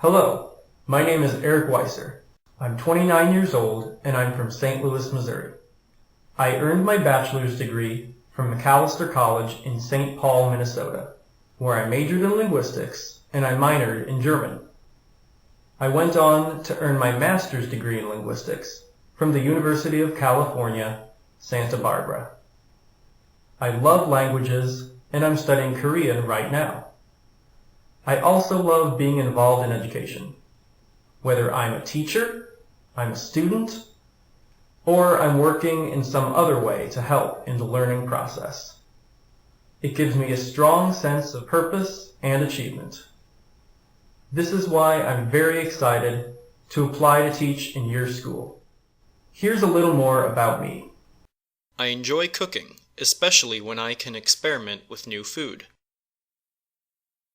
Hello, my name is Eric Weisser. I'm 29 years old and I'm from St. Louis, Missouri. I earned my bachelor's degree from Macalester College in St. Paul, Minnesota, where I majored in linguistics and I minored in German. I went on to earn my master's degree in linguistics from the University of California, Santa Barbara. I love languages and I'm studying Korean right now. I also love being involved in education. Whether I'm a teacher, I'm a student, or I'm working in some other way to help in the learning process. It gives me a strong sense of purpose and achievement. This is why I'm very excited to apply to teach in your school. Here's a little more about me. I enjoy cooking, especially when I can experiment with new food.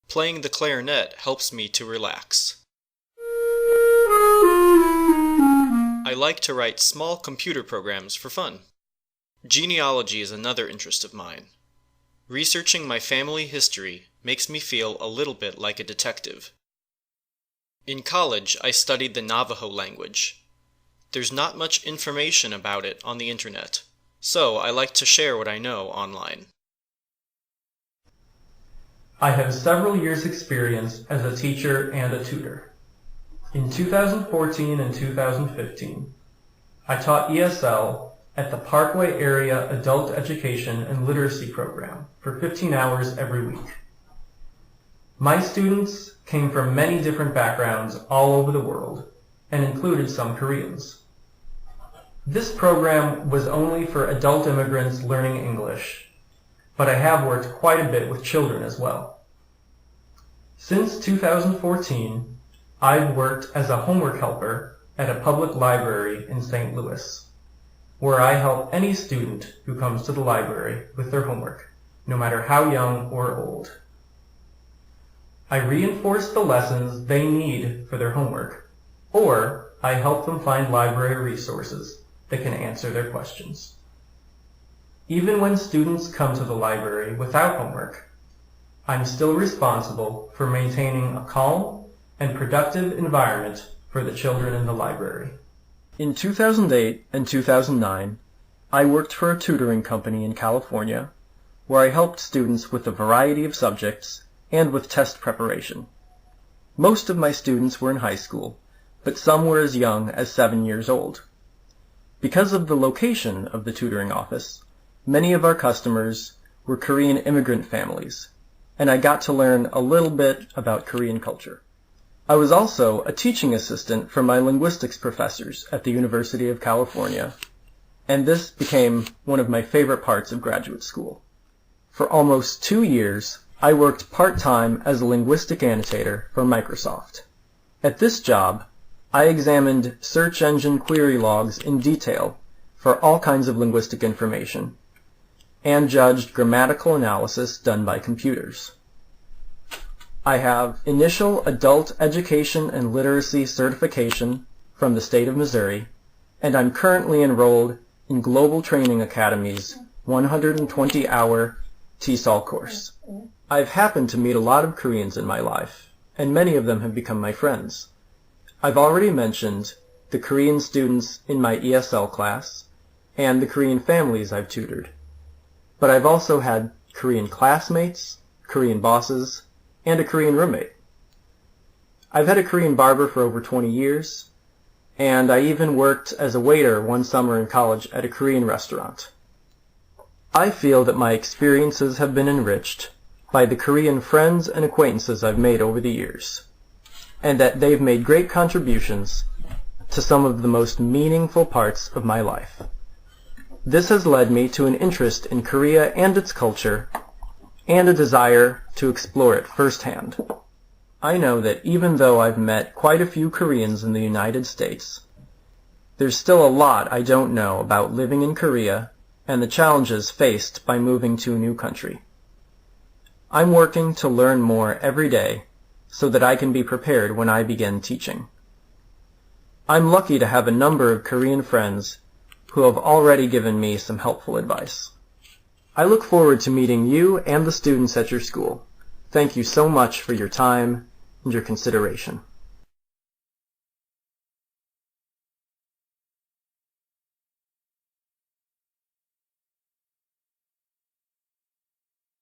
Playing the clarinet helps me to relax. I like to write small computer programs for fun. Genealogy is another interest of mine. Researching my family history makes me feel a little bit like a detective. In college, I studied the Navajo language. There's not much information about it on the internet, so I like to share what I know online. I have several years' experience as a teacher and a tutor. In 2014 and 2015, I taught ESL at the Parkway Area Adult Education and Literacy Program for 15 hours every week. My students came from many different backgrounds all over the world and included some Koreans. This program was only for adult immigrants learning English, but I have worked quite a bit with children as well. Since 2014, I've worked as a homework helper at a public library in St. Louis, where I help any student who comes to the library with their homework, no matter how young or old. I reinforce the lessons they need for their homework, or I help them find library resources that can answer their questions. Even when students come to the library without homework, I'm still responsible for maintaining a calm and productive environment for the children in the library. In 2008 and 2009, I worked for a tutoring company in California where I helped students with a variety of subjects and with test preparation. Most of my students were in high school, but some were as young as 7 years old. Because of the location of the tutoring office, many of our customers were Korean immigrant families, and I got to learn a little bit about Korean culture. I was also a teaching assistant for my linguistics professors at the University of California, and this became one of my favorite parts of graduate school. For almost 2 years, I worked part-time as a linguistic annotator for Microsoft. At this job, I examined search engine query logs in detail for all kinds of linguistic information, and judged grammatical analysis done by computers. I have initial adult education and literacy certification from the state of Missouri, and I'm currently enrolled in Global Training Academy's 120-hour TESOL course. I've happened to meet a lot of Koreans in my life, and many of them have become my friends. I've already mentioned the Korean students in my ESL class and the Korean families I've tutored. But I've also had Korean classmates, Korean bosses, and a Korean roommate. I've had a Korean barber for over 20 years, and I even worked as a waiter one summer in college at a Korean restaurant. I feel that my experiences have been enriched by the Korean friends and acquaintances I've made over the years, and that they've made great contributions to some of the most meaningful parts of my life. This has led me to an interest in Korea and its culture, and a desire to explore it firsthand. I know that even though I've met quite a few Koreans in the United States, there's still a lot I don't know about living in Korea and the challenges faced by moving to a new country. I'm working to learn more every day so that I can be prepared when I begin teaching. I'm lucky to have a number of Korean friends who have already given me some helpful advice. I look forward to meeting you and the students at your school. Thank you so much for your time and your consideration.